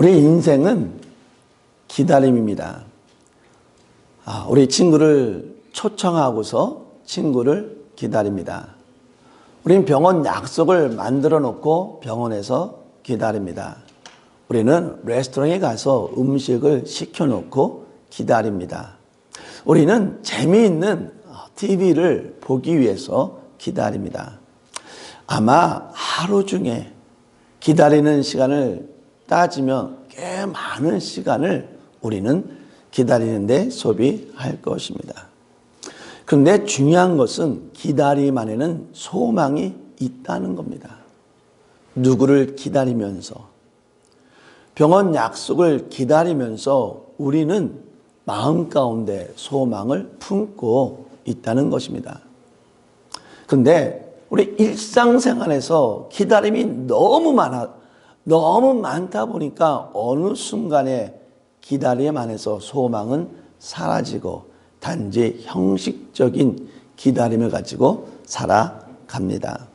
우리 인생은 기다림입니다. 우리 친구를 초청하고서 친구를 기다립니다. 우리는 병원 약속을 만들어 놓고 병원에서 기다립니다. 우리는 레스토랑에 가서 음식을 시켜놓고 기다립니다. 우리는 재미있는 TV를 보기 위해서 기다립니다. 아마 하루 중에 기다리는 시간을 따지면 꽤 많은 시간을 우리는 기다리는데 소비할 것입니다. 그런데 중요한 것은 기다림 안에는 소망이 있다는 겁니다. 누구를 기다리면서, 병원 약속을 기다리면서 우리는 마음 가운데 소망을 품고 있다는 것입니다. 그런데 우리 일상생활에서 기다림이 너무 많다 보니까 어느 순간에 기다림 안에서 소망은 사라지고 단지 형식적인 기다림을 가지고 살아갑니다.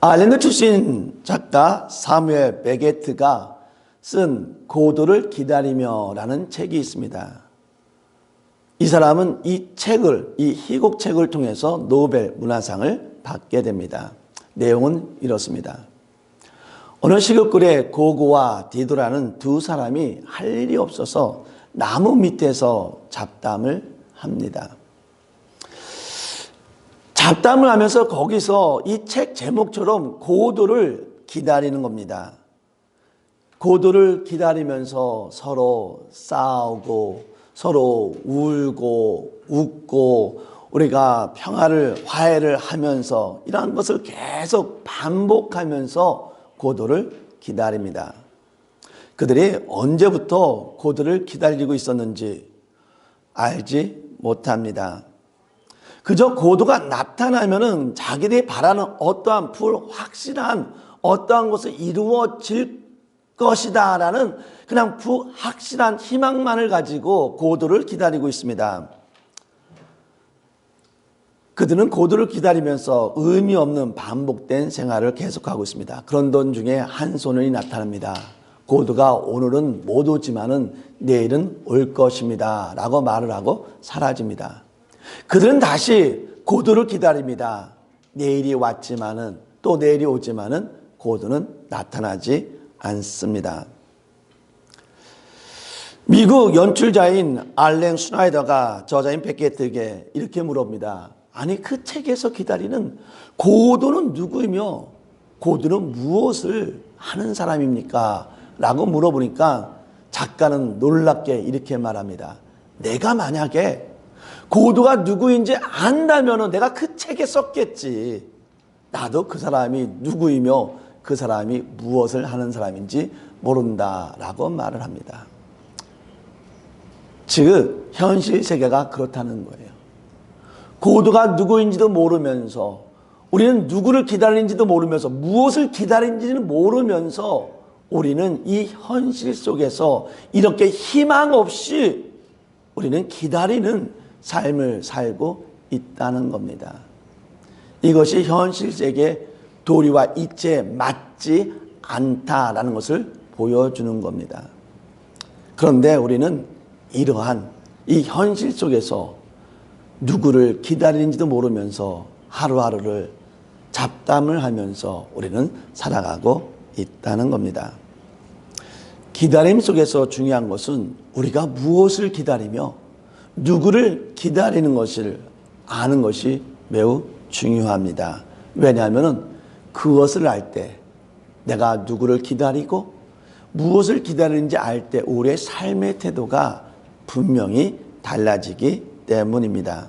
아일랜드 출신 작가 사무엘 베게트가 쓴 고도를 기다리며라는 책이 있습니다. 이 사람은 이 희곡책을 통해서 노벨 문화상을 받게 됩니다. 내용은 이렇습니다. 어느 시골굴에 고고와 디도라는 두 사람이 할 일이 없어서 나무 밑에서 잡담을 합니다. 잡담을 하면서 거기서 이 책 제목처럼 고도를 기다리는 겁니다. 고도를 기다리면서 서로 싸우고 서로 울고 웃고 우리가 화해를 하면서 이러한 것을 계속 반복하면서 고도를 기다립니다. 그들이 언제부터 고도를 기다리고 있었는지 알지 못합니다. 그저 고도가 나타나면은 자기들이 바라는 어떠한 불확실한 어떠한 것이 이루어질 것이다 라는 그냥 불확실한 희망만을 가지고 고도를 기다리고 있습니다. 그들은 고도를 기다리면서 의미 없는 반복된 생활을 계속하고 있습니다. 그런 도중에 한 소년이 나타납니다. 고도가 오늘은 못 오지만은 내일은 올 것입니다 라고 말을 하고 사라집니다. 그들은 다시 고도를 기다립니다. 내일이 왔지만은 또 내일이 오지만은 고도는 나타나지 않습니다. 미국 연출자인 알렌 슈나이더가 저자인 베게트에게 이렇게 물어봅니다. 아니 그 책에서 기다리는 고도는 누구이며 고도는 무엇을 하는 사람입니까? 라고 물어보니까 작가는 놀랍게 이렇게 말합니다. 내가 만약에 고도가 누구인지 안다면 내가 그 책에 썼겠지. 나도 그 사람이 누구이며 그 사람이 무엇을 하는 사람인지 모른다라고 말을 합니다. 즉 현실 세계가 그렇다는 거예요. 고도가 누구인지도 모르면서 우리는 누구를 기다리는지도 모르면서 무엇을 기다리는지는 모르면서 우리는 이 현실 속에서 이렇게 희망 없이 우리는 기다리는 삶을 살고 있다는 겁니다. 이것이 현실 세계의 도리와 이치에 맞지 않다라는 것을 보여주는 겁니다. 그런데 우리는 이러한 이 현실 속에서 누구를 기다리는지도 모르면서 하루하루를 잡담을 하면서 우리는 살아가고 있다는 겁니다. 기다림 속에서 중요한 것은 우리가 무엇을 기다리며 누구를 기다리는 것을 아는 것이 매우 중요합니다. 왜냐하면 그것을 알 때 내가 누구를 기다리고 무엇을 기다리는지 알 때 우리의 삶의 태도가 분명히 달라지기 때문입니다.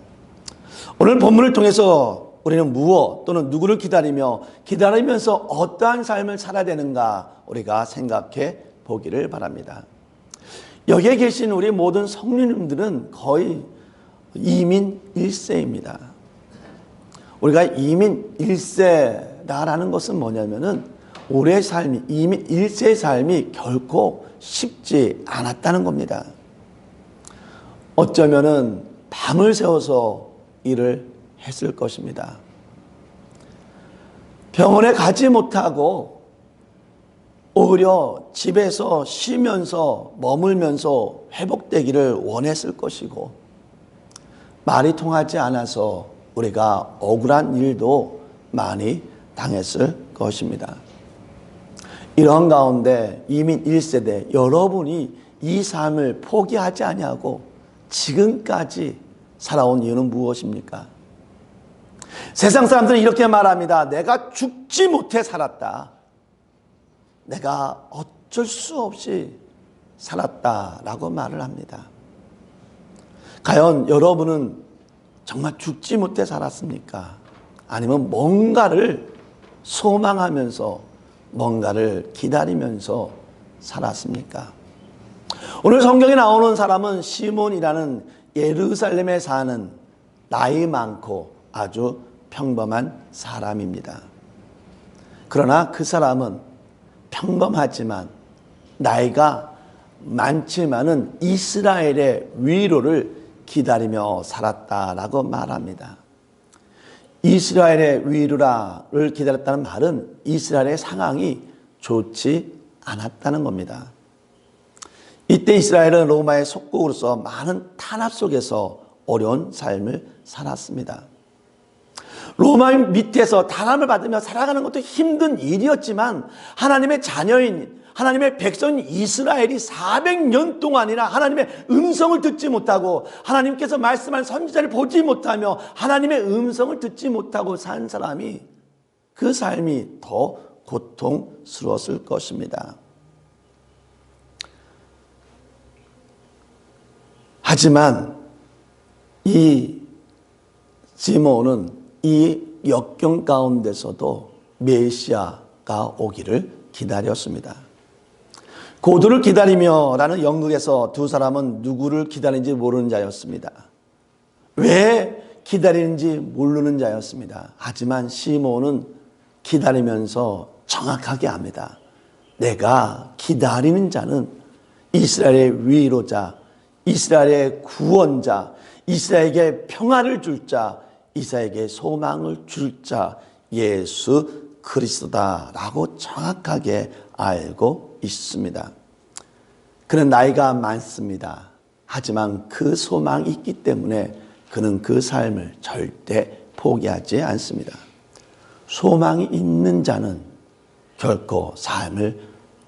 오늘 본문을 통해서 우리는 무엇 또는 누구를 기다리면서 어떠한 삶을 살아야 되는가 우리가 생각해 보기를 바랍니다. 여기에 계신 우리 모든 성도님들은 거의 이민 1세입니다. 우리가 이민 1세라는 것은 뭐냐면은 우리의 삶이 이민 1세의 삶이 결코 쉽지 않았다는 겁니다. 어쩌면은 밤을 새워서 일을 했을 것입니다. 병원에 가지 못하고 오히려 집에서 쉬면서 머물면서 회복되기를 원했을 것이고, 말이 통하지 않아서 우리가 억울한 일도 많이 당했을 것입니다. 이런 가운데 이민 1세대 여러분이 이 삶을 포기하지 아니하고 지금까지 살아온 이유는 무엇입니까? 세상 사람들은 이렇게 말합니다. 내가 죽지 못해 살았다. 내가 어쩔 수 없이 살았다라고 말을 합니다. 과연 여러분은 정말 죽지 못해 살았습니까? 아니면 뭔가를 소망하면서 뭔가를 기다리면서 살았습니까? 오늘 성경에 나오는 사람은 시몬이라는 예루살렘에 사는 나이 많고 아주 평범한 사람입니다. 그러나 그 사람은 평범하지만 나이가 많지만은 이스라엘의 위로를 기다리며 살았다라고 말합니다. 이스라엘의 위로를 기다렸다는 말은 이스라엘의 상황이 좋지 않았다는 겁니다. 이때 이스라엘은 로마의 속국으로서 많은 탄압 속에서 어려운 삶을 살았습니다. 로마 밑에서 탄압을 받으며 살아가는 것도 힘든 일이었지만 하나님의 자녀인 하나님의 백성인 이스라엘이 400년 동안이나 하나님의 음성을 듣지 못하고 하나님께서 말씀한 선지자를 보지 못하며 하나님의 음성을 듣지 못하고 산 사람이 그 삶이 더 고통스러웠을 것입니다. 하지만 이 시몬은 이 역경 가운데서도 메시아가 오기를 기다렸습니다. 고도를 기다리며 라는 연극에서 두 사람은 누구를 기다리는지 모르는 자였습니다. 왜 기다리는지 모르는 자였습니다. 하지만 시몬은 기다리면서 정확하게 압니다. 내가 기다리는 자는 이스라엘의 위로자, 이스라엘의 구원자, 이스라엘에게 평화를 줄 자, 이스라엘에게 소망을 줄 자 예수 그리스도다라고 정확하게 알고 있습니다. 그는 나이가 많습니다. 하지만 그 소망이 있기 때문에 그는 그 삶을 절대 포기하지 않습니다. 소망이 있는 자는 결코 삶을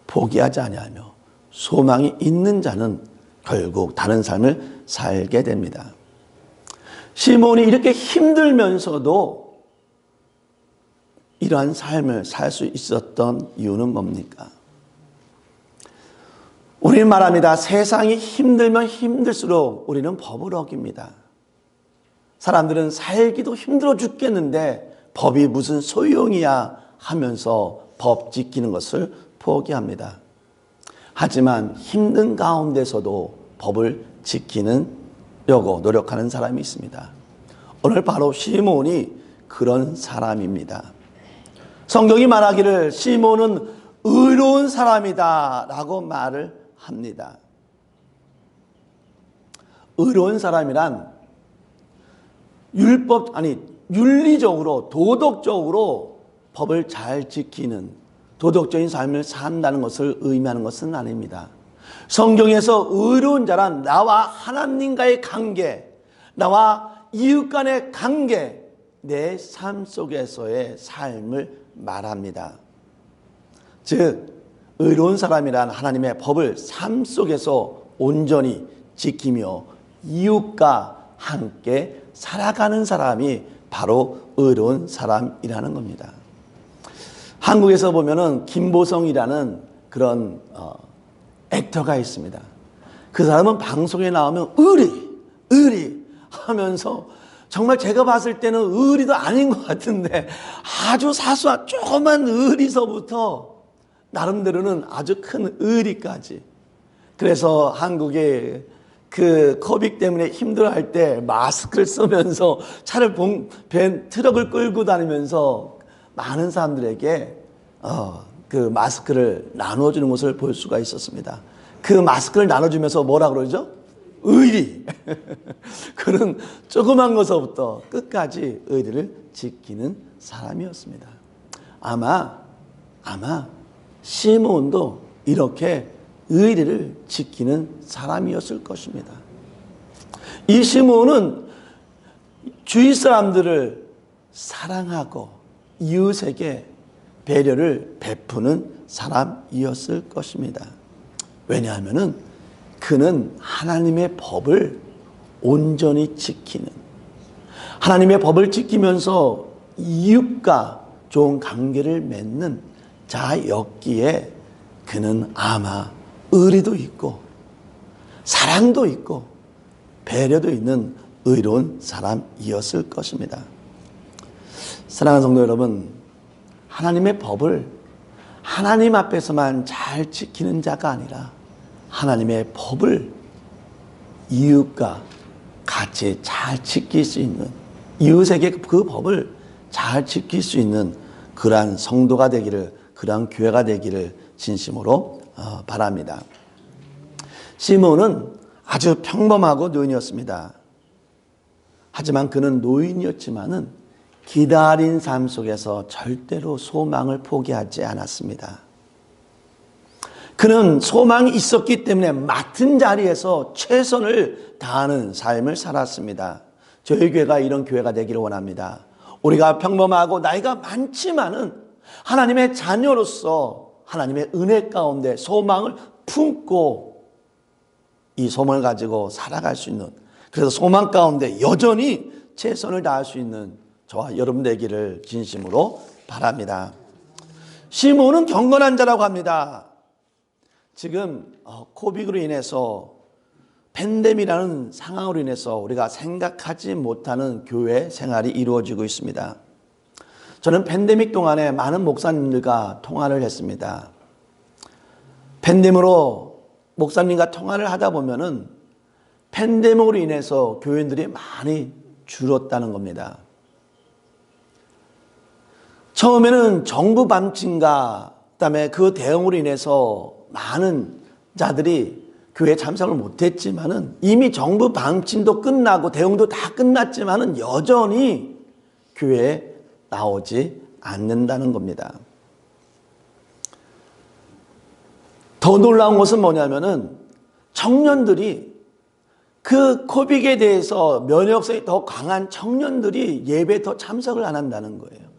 포기하지 아니하며 소망이 있는 자는 결국 다른 삶을 살게 됩니다. 시몬이 이렇게 힘들면서도 이러한 삶을 살 수 있었던 이유는 뭡니까? 우리는 말합니다. 세상이 힘들면 힘들수록 우리는 법을 어깁니다. 사람들은 살기도 힘들어 죽겠는데 법이 무슨 소용이야 하면서 법 지키는 것을 포기합니다. 하지만 힘든 가운데서도 법을 지키려고 노력하는 사람이 있습니다. 오늘 바로 시몬이 그런 사람입니다. 성경이 말하기를 시몬은 의로운 사람이다 라고 말을 합니다. 의로운 사람이란 윤리적으로 도덕적으로 법을 잘 지키는 도덕적인 삶을 산다는 것을 의미하는 것은 아닙니다. 성경에서 의로운 자란 나와 하나님과의 관계, 나와 이웃 간의 관계, 내 삶 속에서의 삶을 말합니다. 즉 의로운 사람이란 하나님의 법을 삶 속에서 온전히 지키며 이웃과 함께 살아가는 사람이 바로 의로운 사람이라는 겁니다. 한국에서 보면은 김보성이라는 그런 액터가 있습니다. 그 사람은 방송에 나오면 의리 하면서 정말 제가 봤을 때는 의리도 아닌 것 같은데 아주 사소한 조그만 의리서부터 나름대로는 아주 큰 의리까지. 그래서 한국에 그 코빅 때문에 힘들어할 때 마스크를 쓰면서 차를 트럭을 끌고 다니면서 많은 사람들에게 그 마스크를 나눠주는 것을 볼 수가 있었습니다. 그 마스크를 나눠주면서 뭐라 그러죠? 의리. 그런 조그만 것부터 끝까지 의리를 지키는 사람이었습니다. 아마 시므온도 이렇게 의리를 지키는 사람이었을 것입니다. 이 시므온은 주위 사람들을 사랑하고 이웃에게 배려를 베푸는 사람이었을 것입니다. 왜냐하면 그는 하나님의 법을 온전히 지키는, 하나님의 법을 지키면서 이웃과 좋은 관계를 맺는 자였기에 그는 아마 의리도 있고 사랑도 있고 배려도 있는 의로운 사람이었을 것입니다. 사랑하는 성도 여러분, 하나님의 법을 하나님 앞에서만 잘 지키는 자가 아니라 하나님의 법을 이웃과 같이 잘 지킬 수 있는, 이웃에게 그 법을 잘 지킬 수 있는 그러한 성도가 되기를, 그러한 교회가 되기를 진심으로 바랍니다. 시므온은 아주 평범하고 노인이었습니다. 하지만 그는 노인이었지만은 기다린 삶 속에서 절대로 소망을 포기하지 않았습니다. 그는 소망이 있었기 때문에 맡은 자리에서 최선을 다하는 삶을 살았습니다. 저희 교회가 이런 교회가 되기를 원합니다. 우리가 평범하고 나이가 많지만은 하나님의 자녀로서 하나님의 은혜 가운데 소망을 품고 이 소망을 가지고 살아갈 수 있는, 그래서 소망 가운데 여전히 최선을 다할 수 있는 저와 여러분 되기를 진심으로 바랍니다. 시므온은 경건한 자라고 합니다. 지금 코빅으로 인해서 팬데믹이라는 상황으로 인해서 우리가 생각하지 못하는 교회 생활이 이루어지고 있습니다. 저는 팬데믹 동안에 많은 목사님들과 통화를 했습니다. 팬데믹으로 목사님과 통화를 하다 보면은 팬데믹으로 인해서 교인들이 많이 줄었다는 겁니다. 처음에는 정부 방침과 그다음에 그 대응으로 인해서 많은 자들이 교회에 참석을 못했지만은 이미 정부 방침도 끝나고 대응도 다 끝났지만은 여전히 교회에 나오지 않는다는 겁니다. 더 놀라운 것은 뭐냐면은 청년들이 그 코빅에 대해서 면역성이 더 강한 청년들이 예배에 더 참석을 안 한다는 거예요.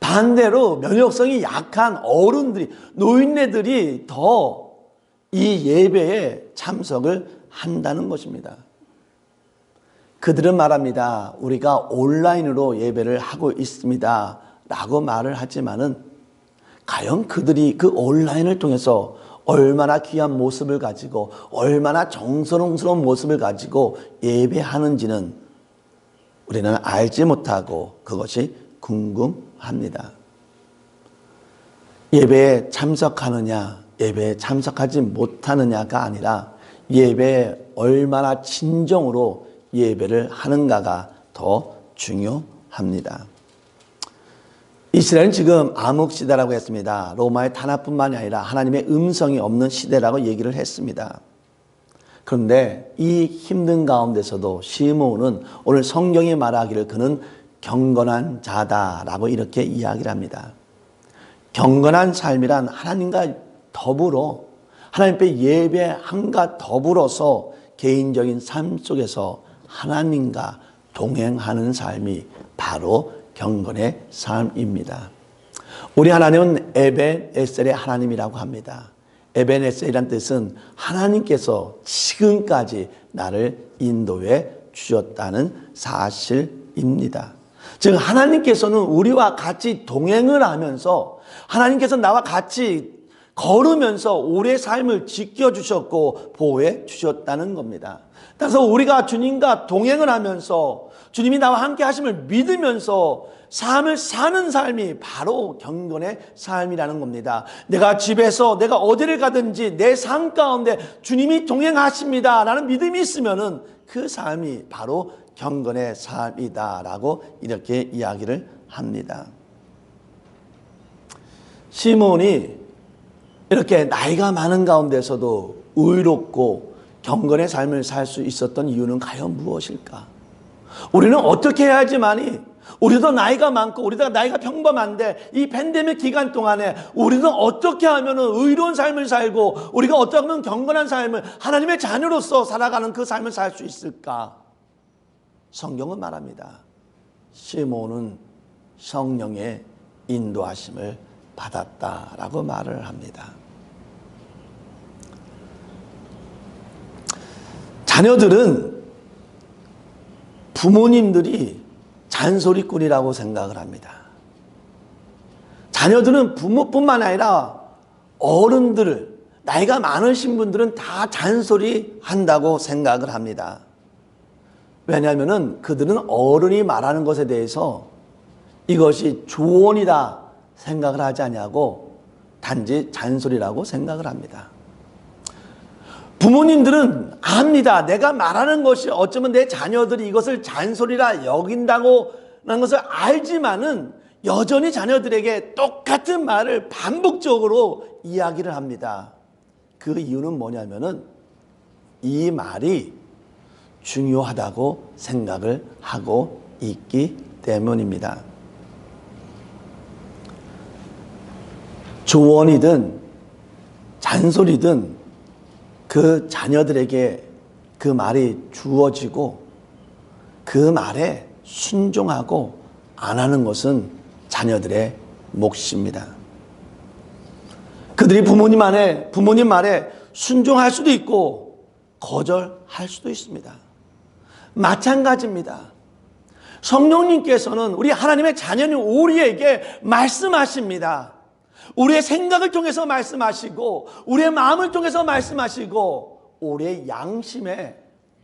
반대로 면역성이 약한 어른들이, 노인네들이 더 이 예배에 참석을 한다는 것입니다. 그들은 말합니다. 우리가 온라인으로 예배를 하고 있습니다 라고 말을 하지만은 과연 그들이 그 온라인을 통해서 얼마나 귀한 모습을 가지고 얼마나 정성스러운 모습을 가지고 예배하는지는 우리는 알지 못하고 그것이 궁금합니다. 예배에 참석하느냐, 예배에 참석하지 못하느냐가 아니라 예배에 얼마나 진정으로 예배를 하는가가 더 중요합니다. 이스라엘은 지금 암흑시대라고 했습니다. 로마의 탄압뿐만이 아니라 하나님의 음성이 없는 시대라고 얘기를 했습니다. 그런데 이 힘든 가운데서도 시므온은 오늘 성경이 말하기를 그는 경건한 자다라고 이렇게 이야기를 합니다. 경건한 삶이란 하나님과 더불어 하나님께 예배함과 더불어서 개인적인 삶 속에서 하나님과 동행하는 삶이 바로 경건의 삶입니다. 우리 하나님은 에벤에셀의 하나님이라고 합니다. 에벤에셀이란 뜻은 하나님께서 지금까지 나를 인도해 주셨다는 사실입니다. 즉 하나님께서는 우리와 같이 동행을 하면서 하나님께서 나와 같이 걸으면서 우리의 삶을 지켜주셨고 보호해 주셨다는 겁니다. 따라서 우리가 주님과 동행을 하면서 주님이 나와 함께 하심을 믿으면서 삶을 사는 삶이 바로 경건의 삶이라는 겁니다. 내가 집에서 내가 어디를 가든지 내 삶 가운데 주님이 동행하십니다 라는 믿음이 있으면은 그 삶이 바로 경건의 삶이다라고 이렇게 이야기를 합니다. 시몬이 이렇게 나이가 많은 가운데서도 의롭고 경건의 삶을 살 수 있었던 이유는 과연 무엇일까? 우리는 어떻게 해야지만이 우리도 나이가 많고 우리도 나이가 평범한데 이 팬데믹 기간 동안에 우리는 어떻게 하면 의로운 삶을 살고 우리가 어떻게 하면 경건한 삶을 하나님의 자녀로서 살아가는 그 삶을 살 수 있을까? 성경은 말합니다. 시몬은 성령의 인도하심을 받았다라고 말을 합니다. 자녀들은 부모님들이 잔소리꾼이라고 생각을 합니다. 자녀들은 부모뿐만 아니라 어른들, 나이가 많으신 분들은 다 잔소리 한다고 생각을 합니다. 왜냐하면 그들은 어른이 말하는 것에 대해서 이것이 조언이다 생각을 하지 않냐고 단지 잔소리라고 생각을 합니다. 부모님들은 압니다. 내가 말하는 것이 어쩌면 내 자녀들이 이것을 잔소리라 여긴다고 하는 것을 알지만은 여전히 자녀들에게 똑같은 말을 반복적으로 이야기를 합니다. 그 이유는 뭐냐면은 이 말이 중요하다고 생각을 하고 있기 때문입니다. 조언이든 잔소리든 그 자녀들에게 그 말이 주어지고 그 말에 순종하고 안 하는 것은 자녀들의 몫입니다. 그들이 부모님 말에 순종할 수도 있고 거절할 수도 있습니다. 마찬가지입니다. 성령님께서는 우리 하나님의 자녀는 우리에게 말씀하십니다. 우리의 생각을 통해서 말씀하시고 우리의 마음을 통해서 말씀하시고 우리의 양심에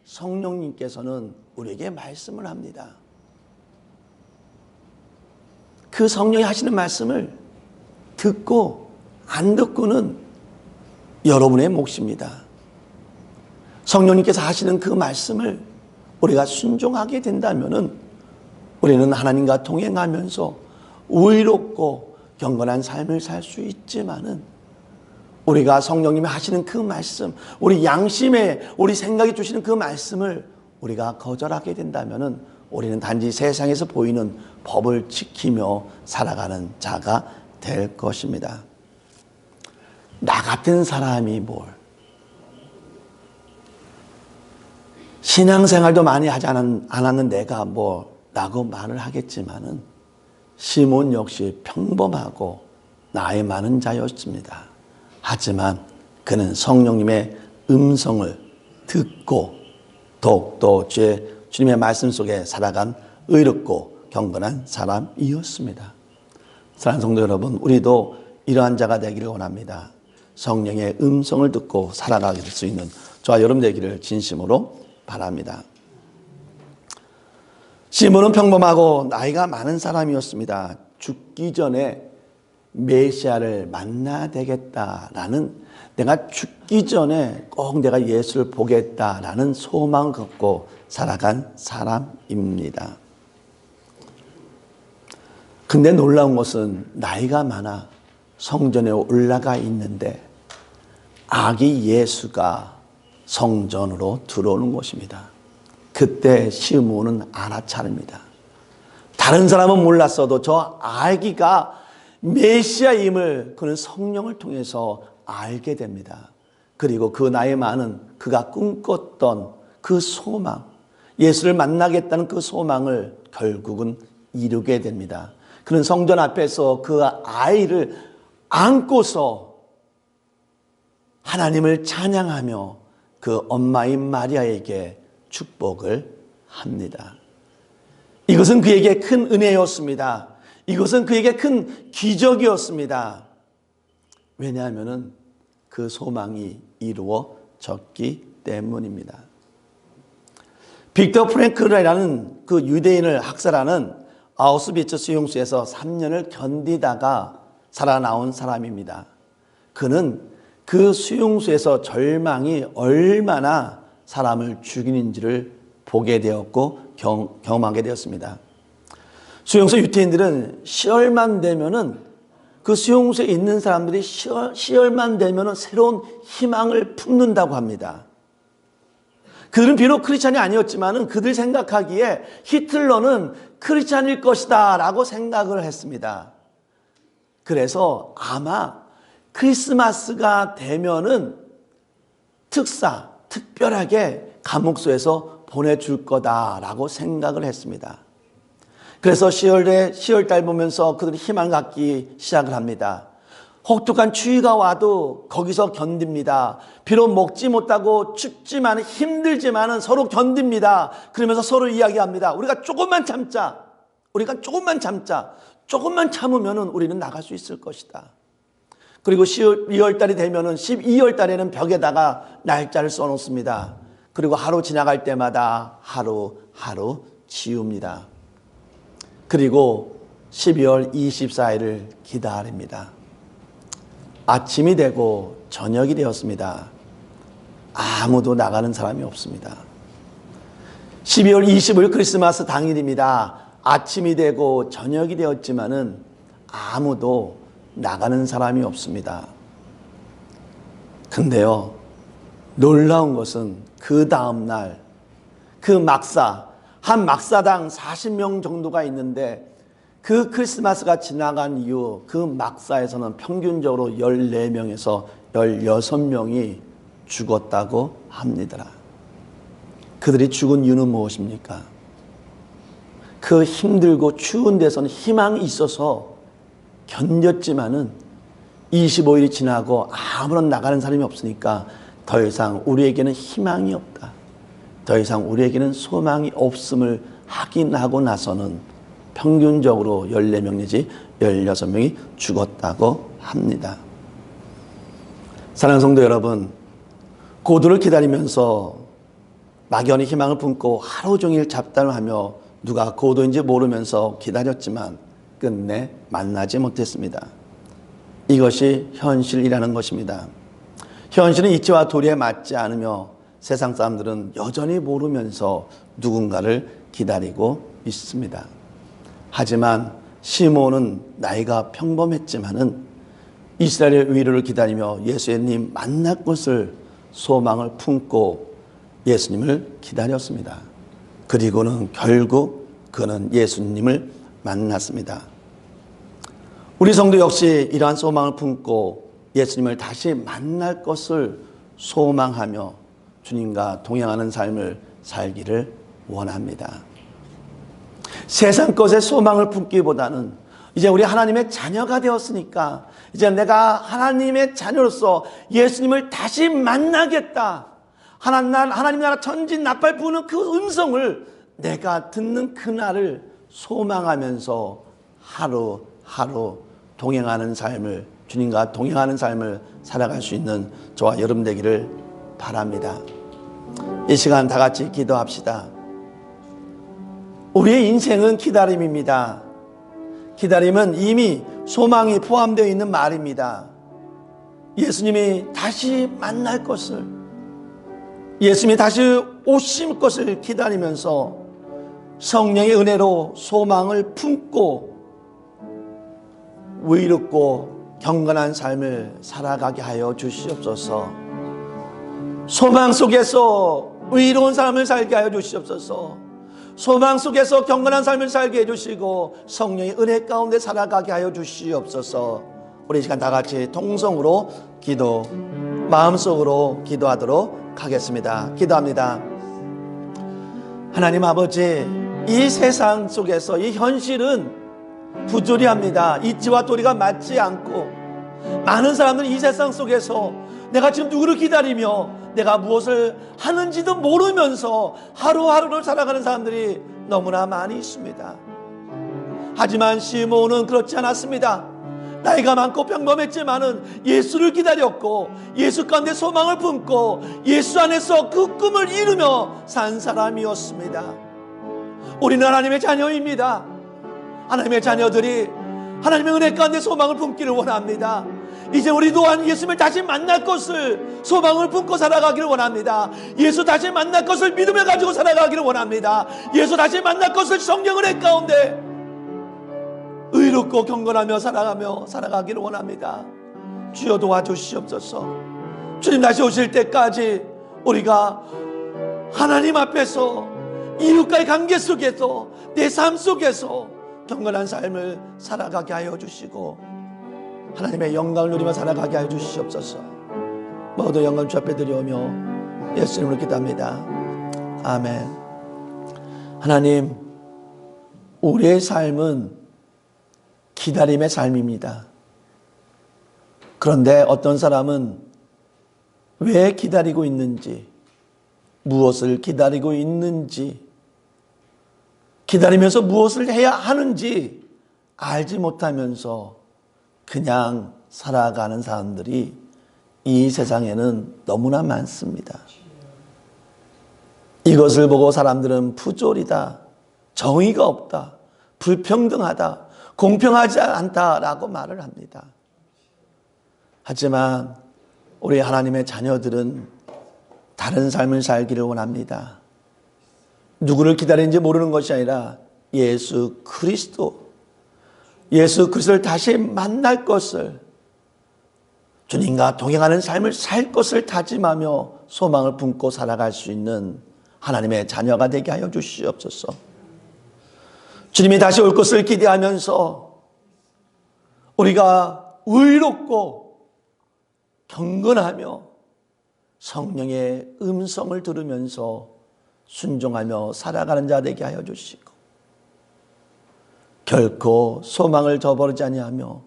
성령님께서는 우리에게 말씀을 합니다. 그 성령이 하시는 말씀을 듣고 안 듣고는 여러분의 몫입니다. 성령님께서 하시는 그 말씀을 우리가 순종하게 된다면은 우리는 하나님과 동행하면서 의롭고 경건한 삶을 살 수 있지만은 우리가 성령님이 하시는 그 말씀, 우리 양심에 우리 생각이 주시는 그 말씀을 우리가 거절하게 된다면은 우리는 단지 세상에서 보이는 법을 지키며 살아가는 자가 될 것입니다. 나 같은 사람이 뭘? 신앙생활도 많이 하지 않았는 내가 뭐라고 말을 하겠지만은 시몬 역시 평범하고 나이 많은 자였습니다. 하지만 그는 성령님의 음성을 듣고 더욱더 주님의 말씀 속에 살아간 의롭고 경건한 사람이었습니다. 사랑하는 성도 여러분, 우리도 이러한 자가 되기를 원합니다. 성령의 음성을 듣고 살아가게 될 수 있는 저와 여러분 되기를 진심으로 바랍니다. 시몬은 평범하고 나이가 많은 사람이었습니다. 죽기 전에 메시아를 만나야 되겠다라는, 내가 죽기 전에 꼭 내가 예수를 보겠다라는 소망을 갖고 살아간 사람입니다. 근데 놀라운 것은 나이가 많아 성전에 올라가 있는데 아기 예수가 성전으로 들어오는 것입니다. 그때 시몬은 알아차립니다. 다른 사람은 몰랐어도 저 아기가 메시아임을 그는 성령을 통해서 알게 됩니다. 그리고 그 나이 많은 그가 꿈꿨던 그 소망, 예수를 만나겠다는 그 소망을 결국은 이루게 됩니다. 그는 성전 앞에서 그 아이를 안고서 하나님을 찬양하며 그 엄마인 마리아에게 축복을 합니다. 이것은 그에게 큰 은혜였습니다. 이것은 그에게 큰 기적이었습니다. 왜냐하면 그 소망이 이루어졌기 때문입니다. 빅터 프랭클이라는 그 유대인을 학살하는 아우슈비츠 수용소에서 3년을 견디다가 살아나온 사람입니다. 그는 그 수용소에서 절망이 얼마나 사람을 죽이는지를 보게 되었고 경험하게 되었습니다. 수용소 유태인들은 시월만 되면은 그 수용소에 있는 사람들이 시월만 되면은 새로운 희망을 품는다고 합니다. 그들은 비록 크리스찬이 아니었지만은 그들 생각하기에 히틀러는 크리스찬일 것이다 라고 생각을 했습니다. 그래서 아마 크리스마스가 되면은 특별하게 감옥소에서 보내줄 거다라고 생각을 했습니다. 그래서 10월달 보면서 그들이 희망을 갖기 시작을 합니다. 혹독한 추위가 와도 거기서 견딥니다. 비록 먹지 못하고 춥지만 힘들지만 서로 견딥니다. 그러면서 서로 이야기합니다. 우리가 조금만 참자. 조금만 참으면 우리는 나갈 수 있을 것이다. 그리고 12월 달이 되면은 12월 달에는 벽에다가 날짜를 써놓습니다. 그리고 하루 지나갈 때마다 하루 지웁니다. 그리고 12월 24일을 기다립니다. 아침이 되고 저녁이 되었습니다. 아무도 나가는 사람이 없습니다. 12월 25일 크리스마스 당일입니다. 아침이 되고 저녁이 되었지만은 아무도 나가는 사람이 없습니다. 근데요, 놀라운 것은 그 다음날 한 막사당 40명 정도가 있는데 그 크리스마스가 지나간 이후 그 막사에서는 평균적으로 14명에서 16명이 죽었다고 합니다. 그들이 죽은 이유는 무엇입니까? 그 힘들고 추운 데서는 희망이 있어서 견뎠지만은 25일이 지나고 아무런 나가는 사람이 없으니까 더 이상 우리에게는 희망이 없다. 더 이상 우리에게는 소망이 없음을 확인하고 나서는 평균적으로 14명 내지 16명이 죽었다고 합니다. 사랑하는 성도 여러분, 고도를 기다리면서 막연히 희망을 품고 하루 종일 잡담을 하며 누가 고도인지 모르면서 기다렸지만 끝내 만나지 못했습니다. 이것이 현실이라는 것입니다. 현실은 이치와 도리에 맞지 않으며 세상 사람들은 여전히 모르면서 누군가를 기다리고 있습니다. 하지만 시므온은 나이가 평범했지만은 이스라엘의 위로를 기다리며 예수님 만날 것을 소망을 품고 예수님을 기다렸습니다. 그리고는 결국 그는 예수님을 만났습니다. 우리 성도 역시 이러한 소망을 품고 예수님을 다시 만날 것을 소망하며 주님과 동행하는 삶을 살기를 원합니다. 세상 것에 소망을 품기보다는 이제 우리 하나님의 자녀가 되었으니까 이제 내가 하나님의 자녀로서 예수님을 다시 만나겠다. 하나님 나라 천진 나팔 부는 그 음성을 내가 듣는 그날을 소망하면서 하루하루 동행하는 삶을, 주님과 동행하는 삶을 살아갈 수 있는 저와 여러분 되기를 바랍니다. 이 시간 다 같이 기도합시다. 우리의 인생은 기다림입니다. 기다림은 이미 소망이 포함되어 있는 말입니다. 예수님이 다시 만날 것을, 예수님이 다시 오실 것을 기다리면서 성령의 은혜로 소망을 품고 의롭고 경건한 삶을 살아가게 하여 주시옵소서. 소망 속에서 의로운 삶을 살게 하여 주시옵소서. 소망 속에서 경건한 삶을 살게 해주시고 성령의 은혜 가운데 살아가게 하여 주시옵소서. 우리 이 시간 다 같이 통성으로 마음속으로 기도하도록 하겠습니다. 기도합니다. 하나님 아버지, 이 세상 속에서 이 현실은 부조리합니다. 이치와 도리가 맞지 않고 많은 사람들은 이 세상 속에서 내가 지금 누구를 기다리며 내가 무엇을 하는지도 모르면서 하루하루를 살아가는 사람들이 너무나 많이 있습니다. 하지만 시므온은 그렇지 않았습니다. 나이가 많고 평범했지만은 예수를 기다렸고 예수 가운데 소망을 품고 예수 안에서 그 꿈을 이루며 산 사람이었습니다. 우리는 하나님의 자녀입니다. 하나님의 자녀들이 하나님의 은혜 가운데 소망을 품기를 원합니다. 이제 우리 또한 예수님을 다시 만날 것을 소망을 품고 살아가기를 원합니다. 예수 다시 만날 것을 믿음을 가지고 살아가기를 원합니다. 예수 다시 만날 것을 성령의 은혜 가운데 의롭고 경건하며 살아가기를 원합니다. 주여 도와주시옵소서. 주님 다시 오실 때까지 우리가 하나님 앞에서 이웃과의 관계 속에서 내 삶 속에서 경건한 삶을 살아가게 하여 주시고 하나님의 영광을 누리며 살아가게 하여 주시옵소서. 모두 영광 주 앞에 드려오며 예수님으로 기도합니다. 아멘. 하나님, 우리의 삶은 기다림의 삶입니다. 그런데 어떤 사람은 왜 기다리고 있는지, 무엇을 기다리고 있는지, 기다리면서 무엇을 해야 하는지 알지 못하면서 그냥 살아가는 사람들이 이 세상에는 너무나 많습니다. 이것을 보고 사람들은 부조리다, 정의가 없다, 불평등하다, 공평하지 않다라고 말을 합니다. 하지만 우리 하나님의 자녀들은 다른 삶을 살기를 원합니다. 누구를 기다리는지 모르는 것이 아니라 예수 그리스도를 다시 만날 것을, 주님과 동행하는 삶을 살 것을 다짐하며 소망을 품고 살아갈 수 있는 하나님의 자녀가 되게 하여 주시옵소서. 주님이 다시 올 것을 기대하면서 우리가 의롭고 경건하며 성령의 음성을 들으면서 순종하며 살아가는 자 되게 하여 주시고, 결코 소망을 저버리지 아니하며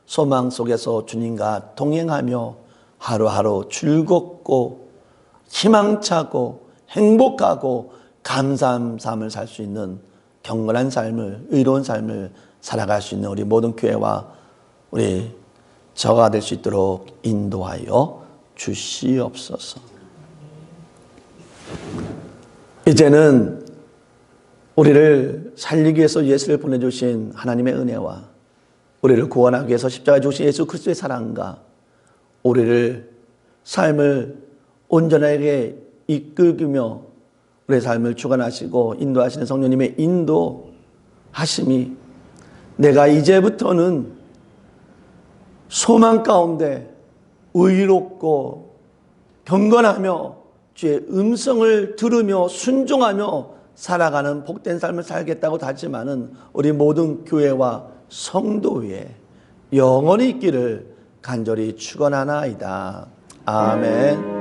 소망 속에서 주님과 동행하며 하루하루 즐겁고 희망차고 행복하고 감사한 삶을 살 수 있는 경건한 삶을, 의로운 삶을 살아갈 수 있는 우리 모든 교회와 우리 저가 될 수 있도록 인도하여 주시옵소서. 이제는 우리를 살리기 위해서 예수를 보내주신 하나님의 은혜와 우리를 구원하기 위해서 십자가에 죽으신 예수 그리스도의 사랑과 우리를 삶을 온전하게 이끌며 우리의 삶을 주관하시고 인도하시는 성령님의 인도하심이 내가 이제부터는 소망 가운데 의롭고 경건하며 주의 음성을 들으며 순종하며 살아가는 복된 삶을 살겠다고 다짐하는 우리 모든 교회와 성도 위에 영원히 있기를 간절히 축원하나이다. 아멘.